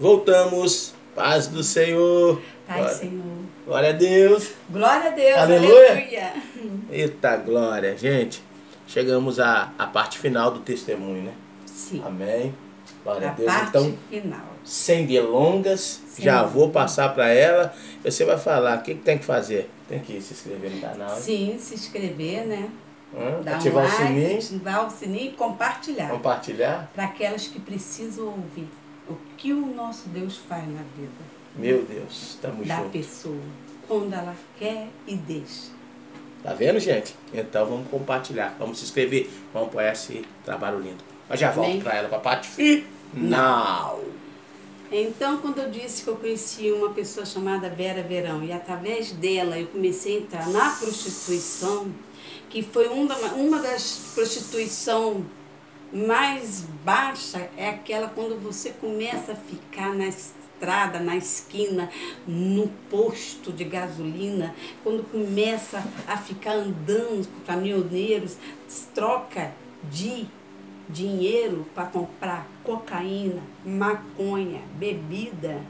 Voltamos. Paz do Senhor. Paz, Senhor. Glória a Deus. Glória a Deus. Aleluia. Aleluia. Eita glória. Gente, chegamos à parte final do testemunho, né? Sim. Amém. Glória a Deus. Parte Então, final. sem delongas, já vou passar para ela. Você vai falar o que tem que fazer. Tem que se inscrever no canal. Sim, se inscrever, né? Ativar um o sininho. Ativar o sininho e compartilhar. Compartilhar. Para aquelas que precisam ouvir o que o nosso Deus faz na vida. Meu Deus, estamos da juntos. pessoa, quando ela quer e deixa. Tá vendo, gente? Então vamos compartilhar, vamos se inscrever, vamos apoiar esse trabalho lindo. Mas já volto para ela, para a parte final. Então, quando eu disse que eu conheci uma pessoa chamada Vera Verão, e através dela eu comecei a entrar na prostituição, que foi uma das prostituições mais baixa, é aquela quando você começa a ficar na estrada, na esquina, no posto de gasolina, quando começa a ficar andando com caminhoneiros, troca de dinheiro para comprar cocaína, maconha, bebida,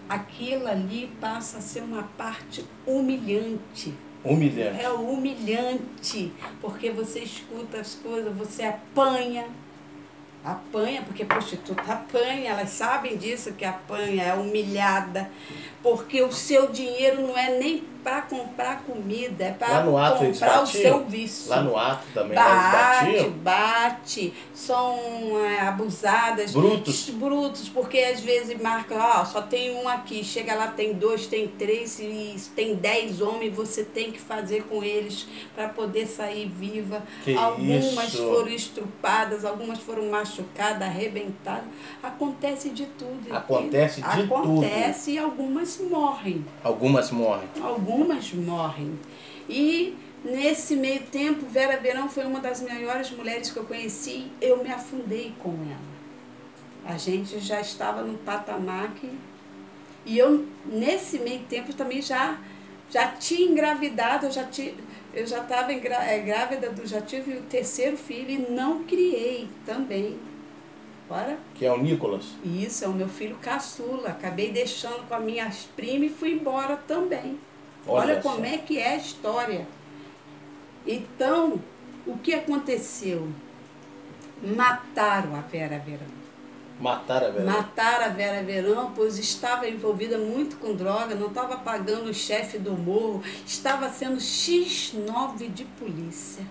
aquilo ali passa a ser uma parte humilhante. Humilhante. É humilhante, porque você escuta as coisas, você apanha, porque prostituta apanha, elas sabem disso, que apanha, é humilhada, porque o seu dinheiro não é nem para comprar comida, é para comprar o seu vício. Lá no ato também, bate, são abusadas. Brutos, porque às vezes marca, só tem um aqui, chega lá, tem 2, tem 3, e tem 10 homens, você tem que fazer com eles para poder sair viva. Algumas foram estrupadas, algumas foram machucadas, arrebentadas. Acontece de tudo. Acontece de tudo. E algumas morrem. Algumas morrem. E nesse meio tempo, Vera Verão foi uma das melhores mulheres que eu conheci. Eu me afundei com ela. A gente já estava no patamar que... E eu, nesse meio tempo, também já tinha engravidado, eu já estava grávida, já tive o 3º filho e não criei também. Bora? Que é o Nicolas? Isso, é o meu filho caçula. Acabei deixando com as minhas primas e fui embora também. Olha como é que é a história. Então, o que aconteceu? Mataram a Vera Verão. Mataram a Vera Verão? Mataram a Vera Verão, pois estava envolvida muito com droga, não estava pagando o chefe do morro, estava sendo X9 de polícia.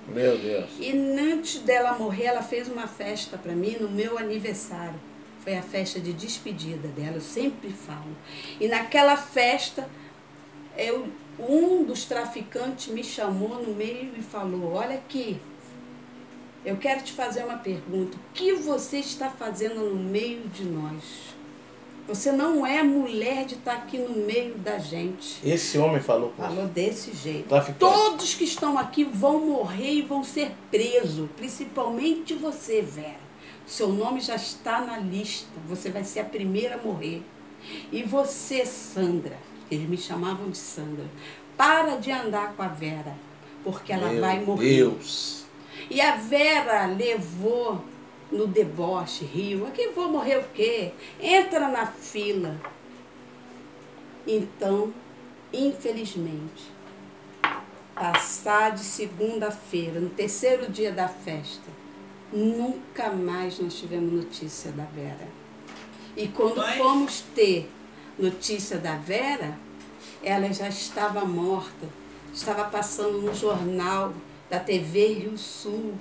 Meu Deus. E antes dela morrer, ela fez uma festa para mim no meu aniversário. Foi a festa de despedida dela, eu sempre falo. E naquela festa, um dos traficantes me chamou no meio e falou, olha aqui, eu quero te fazer uma pergunta. O que você está fazendo no meio de nós? Você não é mulher de estar aqui no meio da gente. Esse homem falou com você? Falou desse jeito. Traficante. Todos que estão aqui vão morrer e vão ser presos. Principalmente você, Vera. Seu nome já está na lista. Você vai ser a primeira a morrer. E você, Sandra. Eles me chamavam de Sandra. Para de andar com a Vera. Porque ela vai morrer. Meu Deus. E a Vera levou... no deboche, riu, aqui vou morrer o quê? Entra na fila. Então, infelizmente, passar de segunda-feira, no 3º dia da festa, nunca mais nós tivemos notícia da Vera. E quando fomos ter notícia da Vera, ela já estava morta, estava passando no jornal da TV Rio Sul.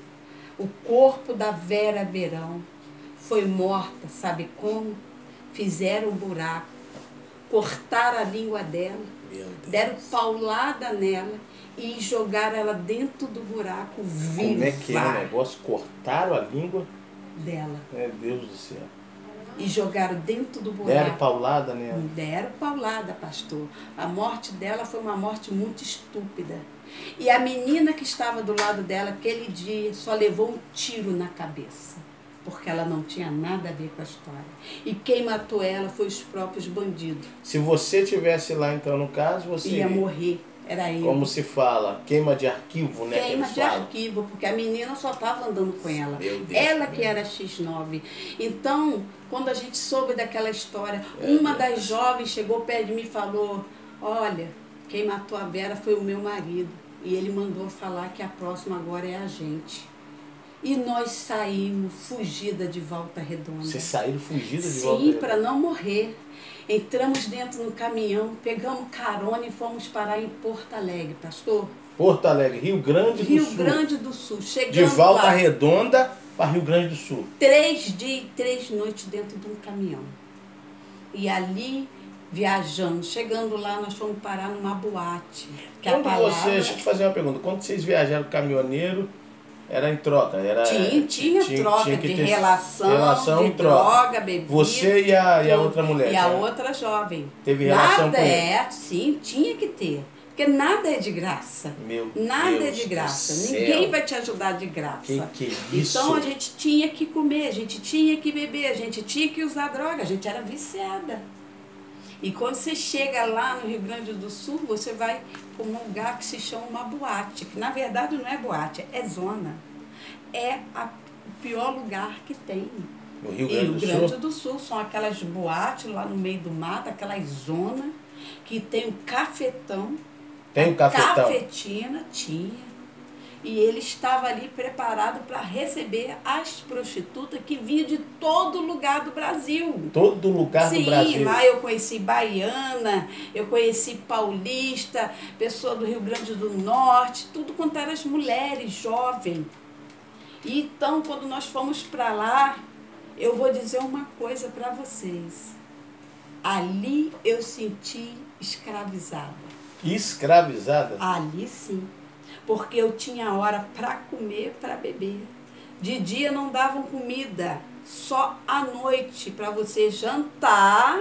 O corpo da Vera Verão foi morta, sabe como? Fizeram um buraco, cortaram a língua dela, deram paulada nela e jogaram ela dentro do buraco viva. Como é que é o negócio? Cortaram a língua dela. Meu Deus do céu. E jogaram dentro do buraco. Deram paulada nela? Deram paulada, pastor. A morte dela foi uma morte muito estúpida. E a menina que estava do lado dela aquele dia só levou um tiro na cabeça, porque ela não tinha nada a ver com a história. E quem matou ela foi os próprios bandidos. Se você tivesse lá, então, no caso, você ia morrer. Era eu. Como se fala, queima de arquivo, né? Queima de arquivo, porque a menina só estava andando com ela. Meu Deus, ela que era X9. Então, quando a gente soube daquela história, uma das jovens chegou perto de mim e falou, olha, quem matou a Vera foi o meu marido. E ele mandou falar que a próxima agora é a gente. E nós saímos fugida de Volta Redonda. Vocês saíram fugida de Volta Sim, Redonda? para não morrer. Entramos dentro do caminhão, pegamos carona e fomos parar em Porto Alegre, pastor. Porto Alegre, Rio Grande do Sul. Rio Grande do Sul. Chegando de Volta lá, Redonda para Rio Grande do Sul. 3 dias e 3 noites dentro de um caminhão. E ali, viajando, chegando lá, nós fomos parar numa boate. Que Quando deixa eu te fazer uma pergunta. Quando vocês viajaram caminhoneiro, era em troca? Tinha troca de relação de droga, bebida. Você e a outra mulher? E a outra jovem. Teve relação nada com ele? Sim, tinha que ter. Porque nada é de graça. Nada é de graça. Ninguém vai te ajudar de graça. Que é isso? Então a gente tinha que comer, a gente tinha que beber, a gente tinha que usar droga, a gente era viciada. E quando você chega lá no Rio Grande do Sul, você vai para um lugar que se chama uma boate, que na verdade não é boate, é zona. É o pior lugar que tem. No Rio Grande do Sul são aquelas boates lá no meio do mato, aquelas zonas que tem um cafetão. Tem um cafetão? Cafetina, tinha. E ele estava ali preparado para receber as prostitutas que vinham de todo lugar do Brasil. Todo lugar do Brasil? Sim, lá eu conheci baiana, eu conheci paulista, pessoa do Rio Grande do Norte, tudo quanto eram as mulheres jovens. E então, quando nós fomos para lá, eu vou dizer uma coisa para vocês. Ali eu senti escravizada. Escravizada? Ali sim. Porque eu tinha hora para comer, para beber. De dia não davam comida, só à noite para você jantar,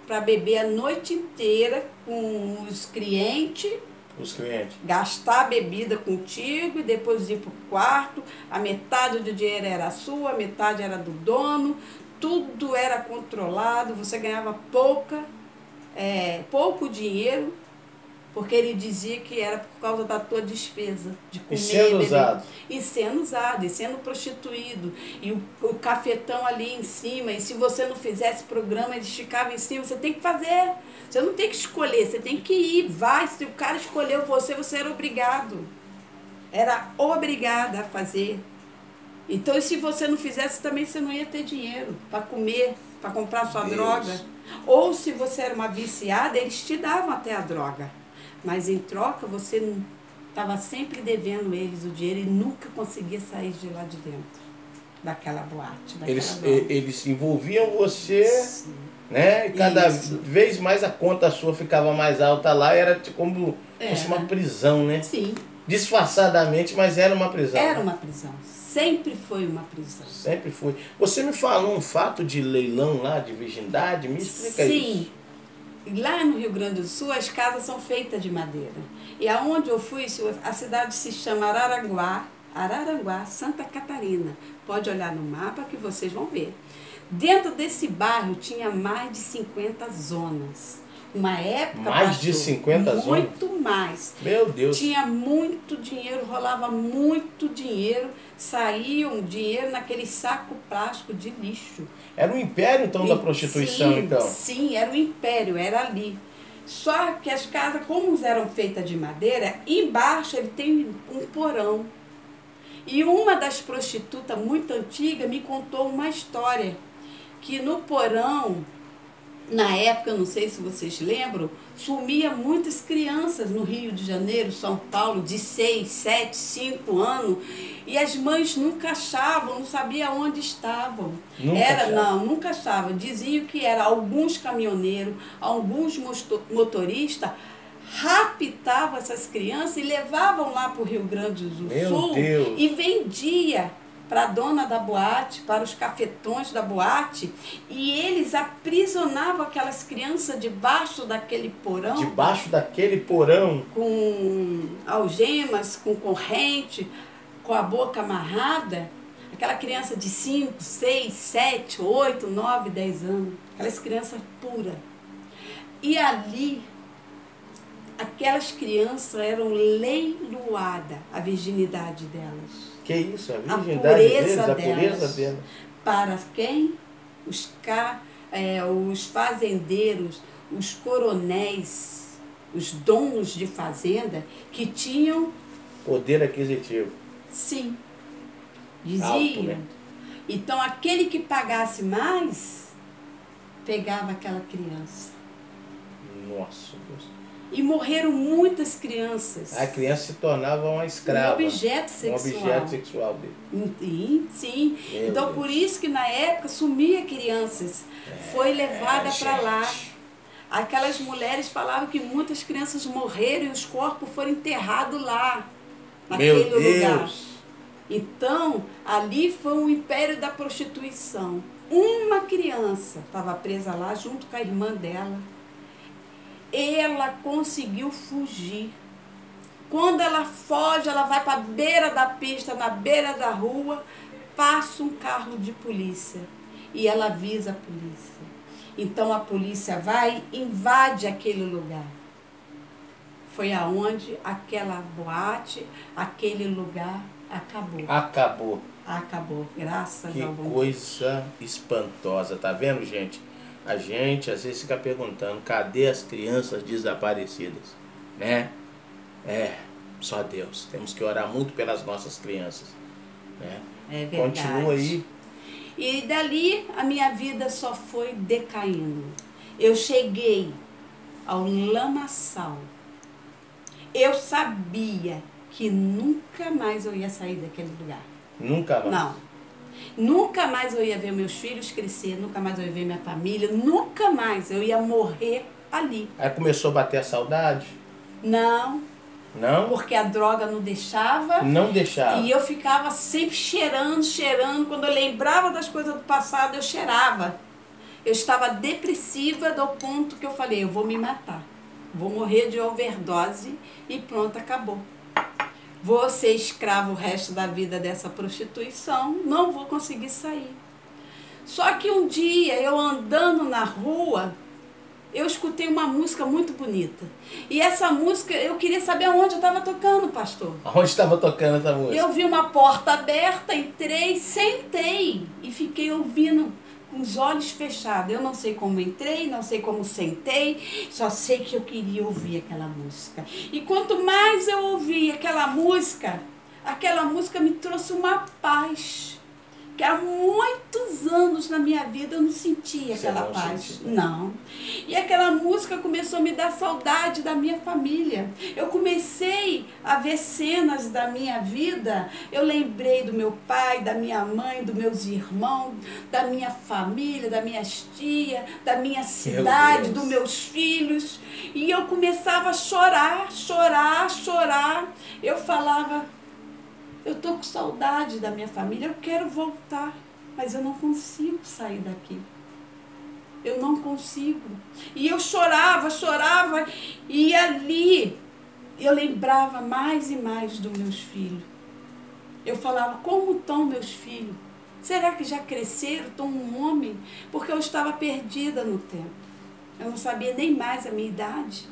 para beber a noite inteira com os clientes. Os clientes. Gastar a bebida contigo e depois ir para o quarto. A metade do dinheiro era sua, a metade era do dono. Tudo era controlado, você ganhava pouco dinheiro. Porque ele dizia que era por causa da tua despesa de comer, e sendo usado. E sendo usado, e sendo prostituído. E o cafetão ali em cima. E se você não fizesse programa, eles ficavam em cima. Você tem que fazer. Você não tem que escolher, você tem que ir. Vai. Se o cara escolheu você, você era obrigado. Era obrigada a fazer. Então, e se você não fizesse, também você não ia ter dinheiro para comer, para comprar sua droga. Ou se você era uma viciada, eles te davam até a droga. Mas em troca você estava sempre devendo eles o dinheiro e nunca conseguia sair de lá de dentro daquela boate. Eles envolviam você, sim, né? E cada vez mais a conta sua ficava mais alta lá, era como fosse uma prisão, né? Sim. Disfarçadamente, mas era uma prisão. Era uma prisão. Sempre foi uma prisão. Sempre foi. Você me falou um fato de leilão lá, de virgindade, me explica isso. Sim. Lá no Rio Grande do Sul, as casas são feitas de madeira. E aonde eu fui, a cidade se chama Araranguá, Santa Catarina. Pode olhar no mapa que vocês vão ver. Dentro desse bairro tinha mais de 50 zonas. Uma época, mais de 50 zonas? Muito mais. Meu Deus. Tinha muito dinheiro, rolava muito dinheiro, saía um dinheiro naquele saco plástico de lixo. Era um império, então, da prostituição, sim, então? Sim, era um império, era ali. Só que as casas, como eram feitas de madeira, embaixo ele tem um porão. E uma das prostitutas muito antiga me contou uma história, que no porão, na época, não sei se vocês lembram, sumia muitas crianças no Rio de Janeiro, São Paulo, de 6, 7, 5 anos, e as mães nunca achavam, não sabiam onde estavam. Nunca achavam. Diziam que eram alguns caminhoneiros, alguns motoristas, raptavam essas crianças e levavam lá para o Rio Grande do Sul e vendia para a dona da boate, para os cafetões da boate, e eles aprisionavam aquelas crianças debaixo daquele porão. Debaixo daquele porão? Com algemas, com corrente, com a boca amarrada. Aquela criança de 5, 6, 7, 8, 9, 10 anos. Aquelas crianças puras. E ali, aquelas crianças eram leiloadas, a virginidade delas. Que isso? A A virgindade deles, a pureza delas. Para quem? Os fazendeiros, os coronéis, os donos de fazenda que tinham... Poder aquisitivo. Sim. Diziam. Alto, né? Então, aquele que pagasse mais, pegava aquela criança. Nossa Deus. E morreram muitas crianças. A criança se tornava uma escrava. Um objeto sexual. Um objeto sexual dele. Sim. Meu então, Deus. por isso que na época sumia crianças. Foi levada para lá. Aquelas mulheres falavam que muitas crianças morreram e os corpos foram enterrados lá. Naquele Meu Deus. lugar. Então, ali foi o império da prostituição. Uma criança estava presa lá junto com a irmã dela. Ela conseguiu fugir. Quando ela foge, ela vai para a beira da pista, na beira da rua, passa um carro de polícia e ela avisa a polícia. Então a polícia vai e invade aquele lugar. Foi aonde aquela boate, aquele lugar acabou. Acabou, graças Que ao bom Deus. coisa espantosa, tá vendo, gente? A gente às vezes fica perguntando, cadê as crianças desaparecidas? Né? Só Deus. Temos que orar muito pelas nossas crianças. Né? É verdade. Continua aí. E dali a minha vida só foi decaindo. Eu cheguei ao lamaçal. Eu sabia que nunca mais eu ia sair daquele lugar. Nunca mais? Não. Nunca mais eu ia ver meus filhos crescer, nunca mais eu ia ver minha família, nunca mais eu ia morrer ali. Aí começou a bater a saudade? Não. Não? Porque a droga não deixava. Não deixava. E eu ficava sempre cheirando. Quando eu lembrava das coisas do passado, eu cheirava. Eu estava depressiva do ponto que eu falei, eu vou me matar. Vou morrer de overdose e pronto, acabou. Vou ser escravo o resto da vida dessa prostituição, não vou conseguir sair. Só que um dia, eu andando na rua, eu escutei uma música muito bonita. E essa música, eu queria saber aonde eu estava tocando, pastor. Aonde estava tocando essa música? Eu vi uma porta aberta, entrei, sentei e fiquei ouvindo com os olhos fechados. Eu não sei como entrei, não sei como sentei, só sei que eu queria ouvir aquela música. E quanto mais eu ouvia aquela música me trouxe uma paz. Que há muitos anos na minha vida eu não sentia aquela paz. Não. E aquela música começou a me dar saudade da minha família. Eu comecei a ver cenas da minha vida. Eu lembrei do meu pai, da minha mãe, dos meus irmãos, da minha família, das minhas tias, da minha cidade, dos meus filhos. E eu começava a chorar. Eu falava... Eu estou com saudade da minha família, eu quero voltar, mas eu não consigo sair daqui. Eu não consigo. E eu chorava, e ali eu lembrava mais e mais dos meus filhos. Eu falava, como estão meus filhos? Será que já cresceram, estão um homem? Porque eu estava perdida no tempo. Eu não sabia nem mais a minha idade.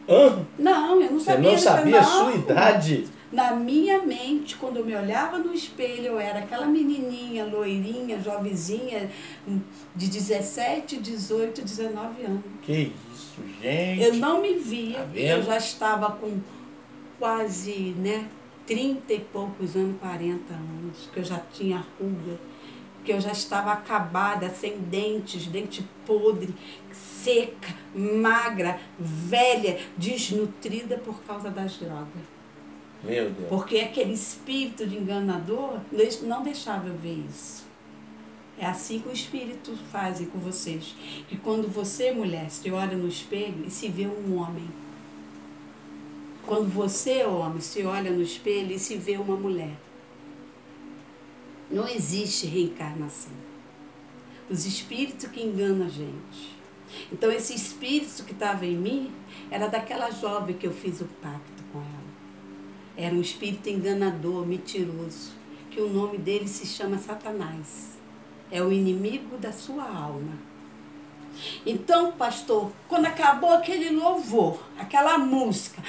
Hã? Não, eu não sabia. Você não sabia a sua idade? Na minha mente, quando eu me olhava no espelho, eu era aquela menininha, loirinha, jovenzinha, de 17, 18, 19 anos. Que isso, gente! Eu não me via, Tá vendo? eu já estava com quase, 30 e poucos anos, 40 anos, que eu já tinha ruga, que eu já estava acabada, sem dentes, dente podre, seca, magra, velha, desnutrida por causa das drogas. Meu Deus. Porque aquele espírito de enganador não deixava eu ver isso. É assim que o espírito faz com vocês. Que quando você, mulher, se olha no espelho e se vê um homem. Quando você, homem, se olha no espelho e se vê uma mulher. Não existe reencarnação. Os espíritos que enganam a gente. Então, esse espírito que estava em mim era daquela jovem que eu fiz o pacto com ela. Era um espírito enganador, mentiroso, que o nome dele se chama Satanás. É o inimigo da sua alma. Então, pastor, quando acabou aquele louvor, aquela música,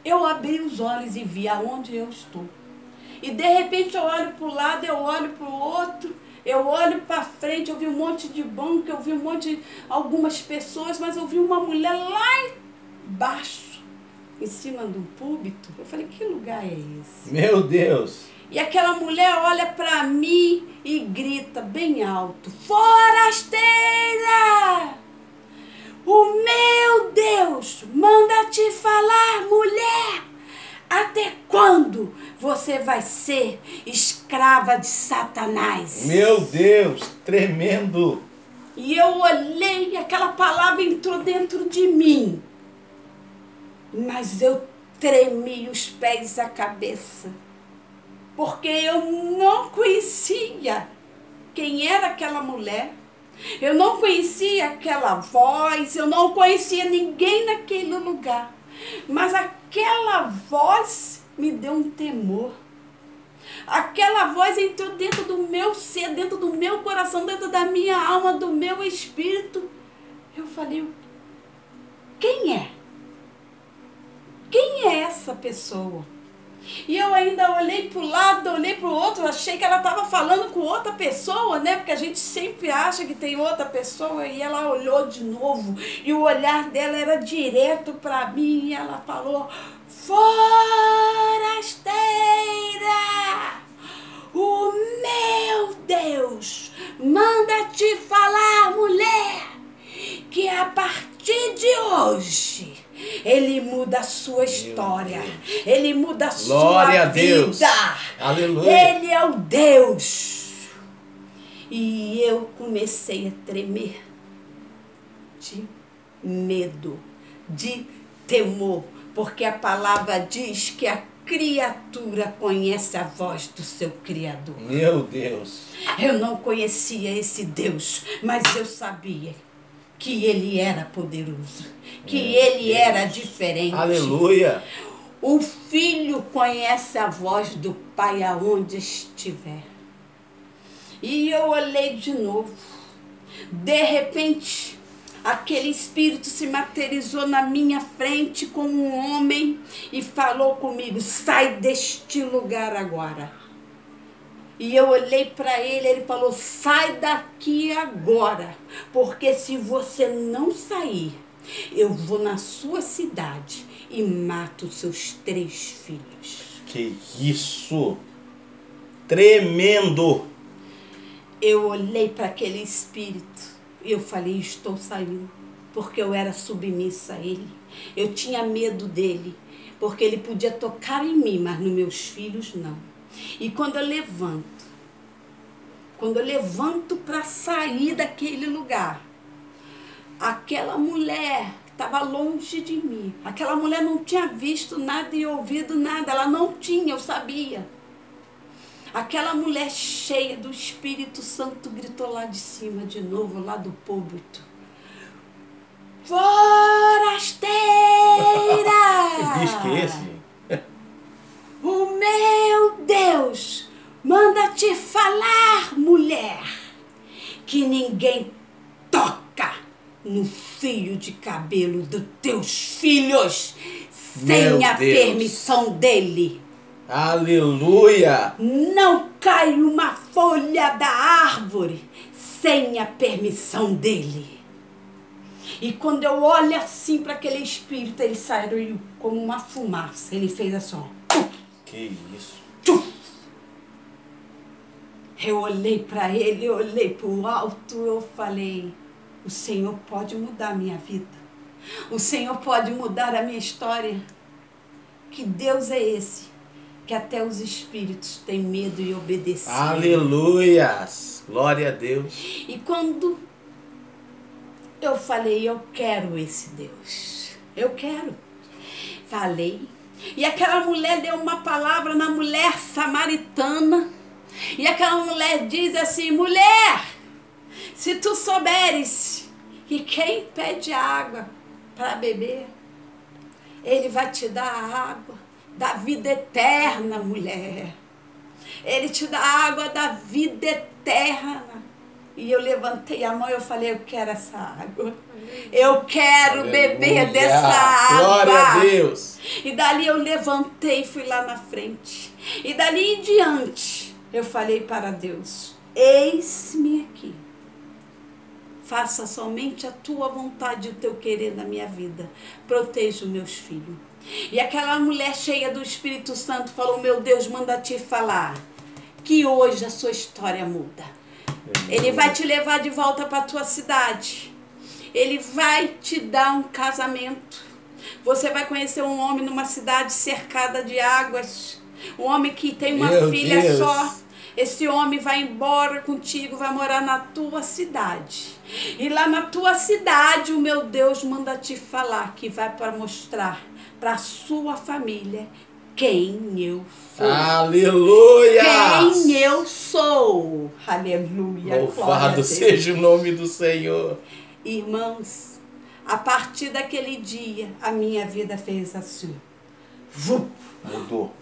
eu abri os olhos e vi aonde eu estou. E de repente eu olho para o lado, eu olho para o outro, eu olho para frente, eu vi um monte de banco, eu vi um monte de algumas pessoas, mas eu vi uma mulher lá embaixo, em cima do púlpito. Eu falei, que lugar é esse? Meu Deus! E aquela mulher olha para mim e grita bem alto, forasteira! O meu Deus manda te falar, mulher! Até quando você vai ser escrava de Satanás? Meu Deus, tremendo! E eu olhei e aquela palavra entrou dentro de mim. Mas eu tremi os pés e a cabeça. Porque eu não conhecia quem era aquela mulher. Eu não conhecia aquela voz, eu não conhecia ninguém naquele lugar. Mas aquela voz me deu um temor. Aquela voz entrou dentro do meu ser, dentro do meu coração, dentro da minha alma, do meu espírito. Eu falei, quem é? Quem é essa pessoa? E eu ainda olhei para o lado, olhei para o outro, achei que ela estava falando com outra pessoa, né? Porque a gente sempre acha que tem outra pessoa. E ela olhou de novo e o olhar dela era direto para mim. E ela falou, forasteira, o meu Deus manda te falar, mulher, que a partir de hoje Ele muda a sua história. Ele muda a sua vida. Aleluia. Ele é o Deus. E eu comecei a tremer de medo, de temor, porque a palavra diz que a criatura conhece a voz do seu Criador. Meu Deus. Eu não conhecia esse Deus, mas eu sabia que Ele era poderoso, que Ele era diferente. Aleluia. O filho conhece a voz do pai aonde estiver. E eu olhei de novo. De repente, aquele espírito se materializou na minha frente como um homem e falou comigo, sai deste lugar agora. E eu olhei para ele, ele falou, sai daqui agora, porque se você não sair, eu vou na sua cidade e mato os seus 3 filhos. Que isso! Tremendo! Eu olhei para aquele espírito e eu falei, estou saindo, porque eu era submissa a ele. Eu tinha medo dele, porque ele podia tocar em mim, mas nos meus filhos não. E quando eu levanto para sair daquele lugar, aquela mulher estava longe de mim. Aquela mulher não tinha visto nada e ouvido nada. Ela não tinha, eu sabia. Aquela mulher cheia do Espírito Santo gritou lá de cima de novo, lá do púlpito. Forasteira! Que bicho que é esse? O meu Deus manda te falar, mulher, que ninguém toca no fio de cabelo dos teus filhos sem a permissão dele. Aleluia! Não cai uma folha da árvore sem a permissão dele. E quando eu olho assim para aquele espírito, ele saiu como uma fumaça. Ele fez assim, ó. Que isso? Eu olhei para ele, eu olhei para o alto, eu falei, o Senhor pode mudar a minha vida. O Senhor pode mudar a minha história. Que Deus é esse? Que até os espíritos têm medo e obedecem. Aleluias! Glória a Deus. E quando eu falei, eu quero esse Deus. Eu quero. Falei. E aquela mulher deu uma palavra na mulher samaritana. E aquela mulher diz assim, mulher, se tu souberes que quem pede água para beber, ele vai te dar a água da vida eterna, mulher. Ele te dá a água da vida eterna. E eu levantei a mão e eu falei, eu quero essa água. Eu quero beber dessa água. Glória a Deus. E dali eu levantei e fui lá na frente. E dali em diante, eu falei para Deus, eis-me aqui. Faça somente a tua vontade e o teu querer na minha vida. Proteja os meus filhos. E aquela mulher cheia do Espírito Santo falou, meu Deus, manda te falar que hoje a sua história muda. Ele vai te levar de volta para a tua cidade. Ele vai te dar um casamento. Você vai conhecer um homem numa cidade cercada de águas. Um homem que tem uma filha só. Esse homem vai embora contigo, vai morar na tua cidade. E lá na tua cidade, o meu Deus manda te falar que vai para mostrar para a sua família quem eu sou. Aleluia! Quem eu sou. Aleluia. Louvado seja o nome do Senhor. Irmãos, a partir daquele dia, a minha vida fez assim. Mudou.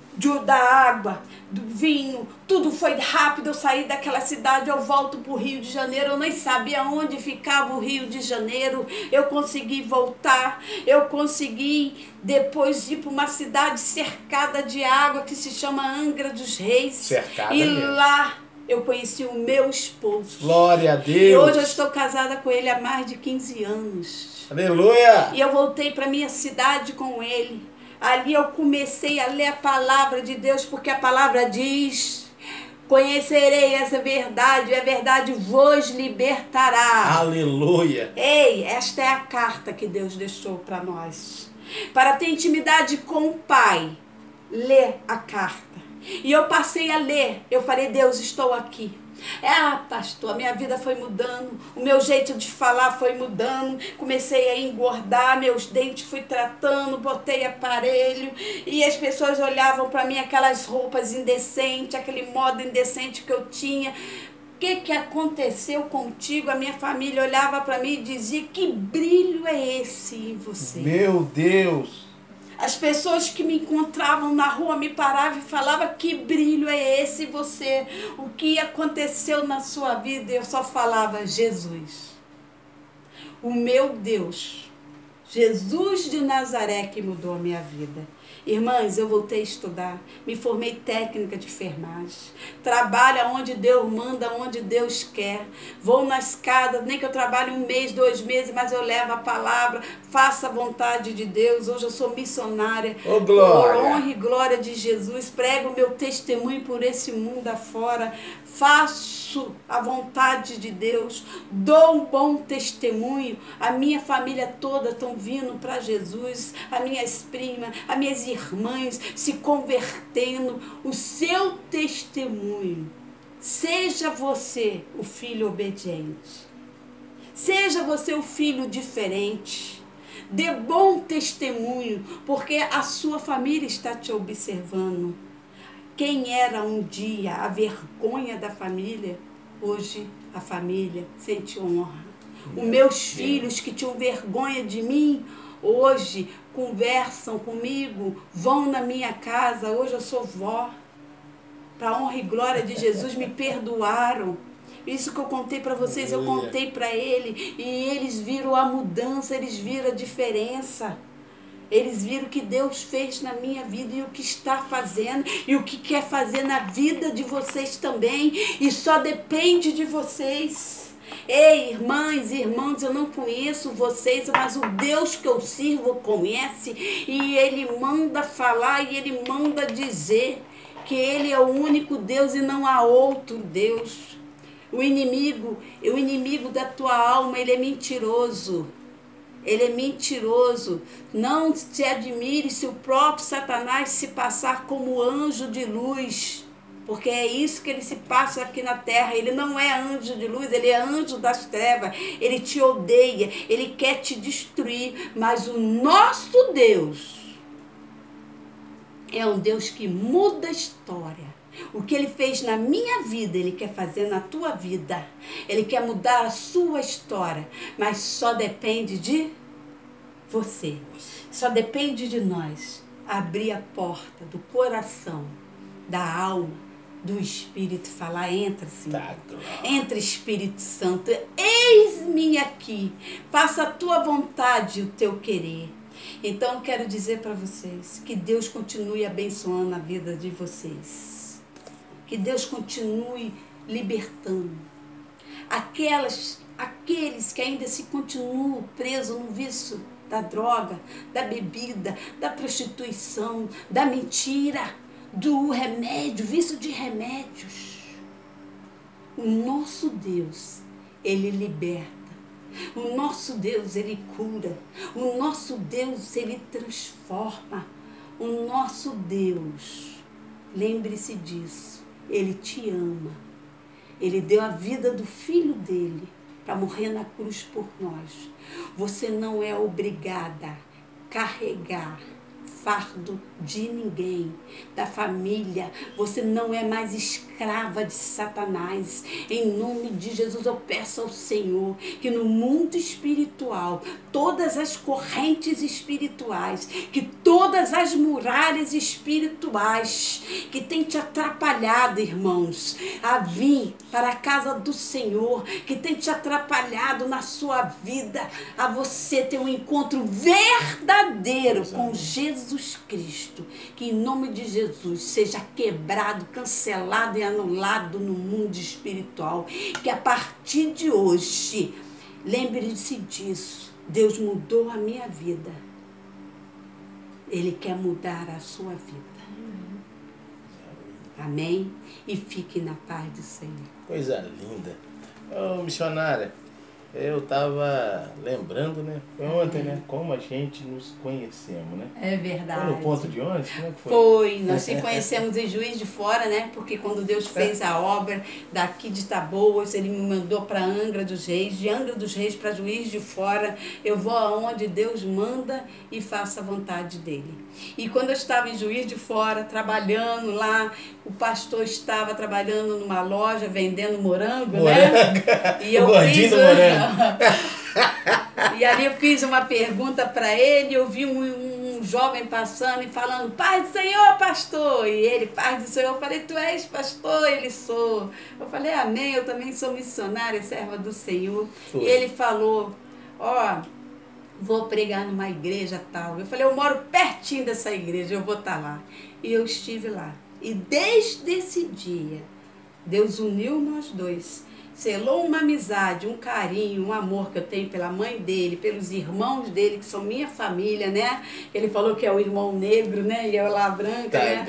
Da água, do vinho, tudo foi rápido. Eu saí daquela cidade, eu volto para o Rio de Janeiro. Eu nem sabia onde ficava o Rio de Janeiro. Eu consegui voltar, eu consegui depois ir para uma cidade cercada de água que se chama Angra dos Reis. Cercada e mesmo. Lá eu conheci o meu esposo. Glória a Deus. E hoje eu estou casada com ele há mais de 15 anos. Aleluia. E eu voltei para minha cidade com ele. Ali eu comecei a ler a palavra de Deus, porque a palavra diz, conhecerei essa verdade, e a verdade vos libertará. Aleluia. Ei, esta é a carta que Deus deixou para nós. Para ter intimidade com o Pai, lê a carta. E eu passei a ler, eu falei, Deus, estou aqui. Pastor, a minha vida foi mudando, o meu jeito de falar foi mudando, comecei a engordar, meus dentes fui tratando, botei aparelho e as pessoas olhavam para mim aquelas roupas indecentes, aquele modo indecente que eu tinha. O que aconteceu contigo? A minha família olhava para mim e dizia, que brilho é esse em você? Meu Deus! As pessoas que me encontravam na rua me paravam e falavam, que brilho é esse em você? O que aconteceu na sua vida? Eu só falava, Jesus, o meu Deus, Jesus de Nazaré que mudou a minha vida. Irmãs, eu voltei a estudar, me formei técnica de enfermagem, trabalho onde Deus manda, onde Deus quer, vou na escada, nem que eu trabalhe 1 mês, 2 meses, mas eu levo a palavra, faço a vontade de Deus. Hoje eu sou missionária, glória. Por honra e glória de Jesus, prego o meu testemunho por esse mundo afora, faço a vontade de Deus, dou um bom testemunho, a minha família toda estão vindo para Jesus, as minhas primas, as minhas irmãs se convertendo. O seu testemunho, seja você o filho obediente, seja você o filho diferente, dê bom testemunho, porque a sua família está te observando. Quem era um dia a vergonha da família, hoje a família sente honra. Os meus filhos que tinham vergonha de mim, hoje conversam comigo, vão na minha casa. Hoje eu sou vó. Para a honra e glória de Jesus, me perdoaram. Isso que eu contei para vocês, eu contei para ele. E eles viram a mudança, eles viram a diferença. Eles viram o que Deus fez na minha vida e o que está fazendo e o que quer fazer na vida de vocês também. E só depende de vocês. Ei, irmãs e irmãos, eu não conheço vocês, mas o Deus que eu sirvo conhece. E Ele manda falar e Ele manda dizer que Ele é o único Deus e não há outro Deus. O inimigo da tua alma, ele é mentiroso. Ele é mentiroso. Não se admire se o próprio Satanás se passar como anjo de luz. Porque é isso que ele se passa aqui na terra. Ele não é anjo de luz, ele é anjo das trevas. Ele te odeia, ele quer te destruir. Mas o nosso Deus é um Deus que muda a história. O que ele fez na minha vida, ele quer fazer na tua vida. Ele quer mudar a sua história. Mas só depende de você. Só depende de nós abrir a porta do coração, da alma, do Espírito falar. Entra, Senhor. Tá, Entra, Espírito Santo. Eis-me aqui. Faça a tua vontade e o teu querer. Então, quero dizer para vocês que Deus continue abençoando a vida de vocês. Que Deus continue libertando aqueles que ainda se continuam presos no vício da droga, da bebida, da prostituição, da mentira, do remédio, vício de remédios. O nosso Deus, Ele liberta. O nosso Deus, Ele cura. O nosso Deus, Ele transforma. O nosso Deus, lembre-se disso, Ele te ama. Ele deu a vida do Filho dele para morrer na cruz por nós. Você não é obrigada a carregar fardo de ninguém, da família. Você não é mais escrava de Satanás. Em nome de Jesus, eu peço ao Senhor que no mundo espiritual, todas as correntes espirituais, que todas as muralhas espirituais que tem te atrapalhado, irmãos, a vir para a casa do Senhor, que tem te atrapalhado na sua vida, a você ter um encontro verdadeiro com Jesus Cristo, que em nome de Jesus seja quebrado, cancelado e anulado no mundo espiritual, que a partir de hoje, lembre-se disso, Deus mudou a minha vida, Ele quer mudar a sua vida. Amém? E fique na paz do Senhor. Coisa linda. Ô, missionária, eu estava lembrando, né? Foi ontem, né? Como a gente nos conhecemos, né? É verdade. Foi no ponto de ônibus? Como é que foi? Foi. Nós se conhecemos em Juiz de Fora, né? Porque quando Deus fez a obra daqui de Taboas, Ele me mandou para Angra dos Reis. De Angra dos Reis para Juiz de Fora, eu vou aonde Deus manda e faço a vontade dEle. E quando eu estava em Juiz de Fora, trabalhando lá, o pastor estava trabalhando numa loja, vendendo morango, né? E eu fiz... E ali eu fiz uma pergunta para ele, eu vi um jovem passando e falando, paz do Senhor, pastor. E ele, paz do Senhor. Eu falei, tu és pastor? Ele, sou. Eu falei, amém, eu também sou missionária, serva do Senhor. Foi. E ele falou, ó, vou pregar numa igreja tal. Eu falei, eu moro pertinho dessa igreja, eu vou estar lá. E eu estive lá. E desde esse dia, Deus uniu nós dois. Selou uma amizade, um carinho, um amor que eu tenho pela mãe dele, pelos irmãos dele, que são minha família, né? Ele falou que é o irmão negro, né? E eu lá branca, né?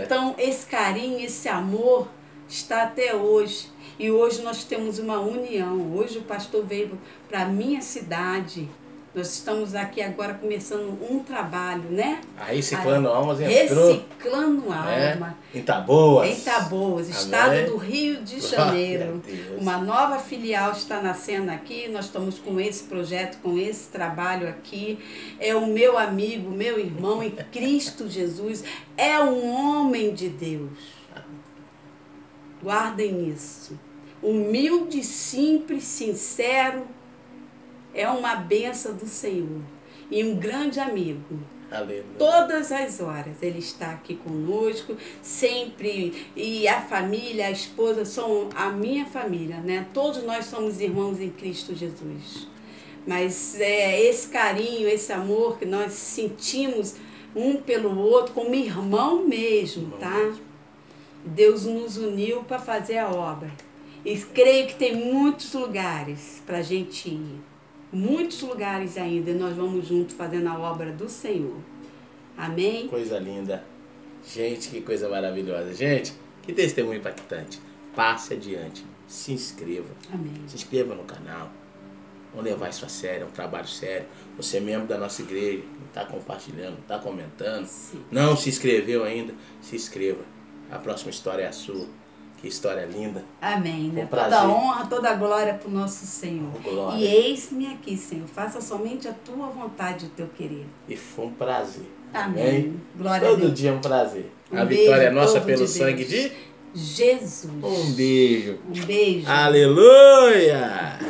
Então, esse carinho, esse amor está até hoje. E hoje nós temos uma união. Hoje o pastor veio para a minha cidade. Nós estamos aqui agora começando um trabalho, né? Reciclando almas entrou. Reciclando alma. Em Taboas. Em Taboas, estado do Rio de Janeiro. Uma nova filial está nascendo aqui. Nós estamos com esse projeto, com esse trabalho aqui. É o meu amigo, meu irmão em Cristo Jesus. É um homem de Deus. Guardem isso. Humilde, simples, sincero. É uma bênção do Senhor e um grande amigo. Aleluia. Todas as horas Ele está aqui conosco, sempre. E a família, a esposa, são a minha família, né? Todos nós somos irmãos em Cristo Jesus. Mas é esse carinho, esse amor que nós sentimos um pelo outro, como irmão mesmo, tá? Deus nos uniu para fazer a obra. E creio que tem muitos lugares para a gente ir. Muitos lugares ainda, e nós vamos juntos fazendo a obra do Senhor. Amém? Coisa linda. Gente, que coisa maravilhosa. Gente, que testemunho impactante. Passe adiante. Se inscreva. Amém. Se inscreva no canal. Vamos levar isso a sério, é um trabalho sério. Você é membro da nossa igreja, está compartilhando, está comentando. Sim. Não se inscreveu ainda, se inscreva. A próxima história é a sua. Que história linda. Amém. Né? Toda honra, toda glória para o nosso Senhor. Glória. E eis-me aqui, Senhor. Faça somente a tua vontade, o teu querer. E foi um prazer. Amém. Amém? Glória a Deus. Todo dia é um prazer. Um a vitória é nossa beijo, pelo de sangue Deus. de Jesus. Um beijo. Um beijo. Aleluia!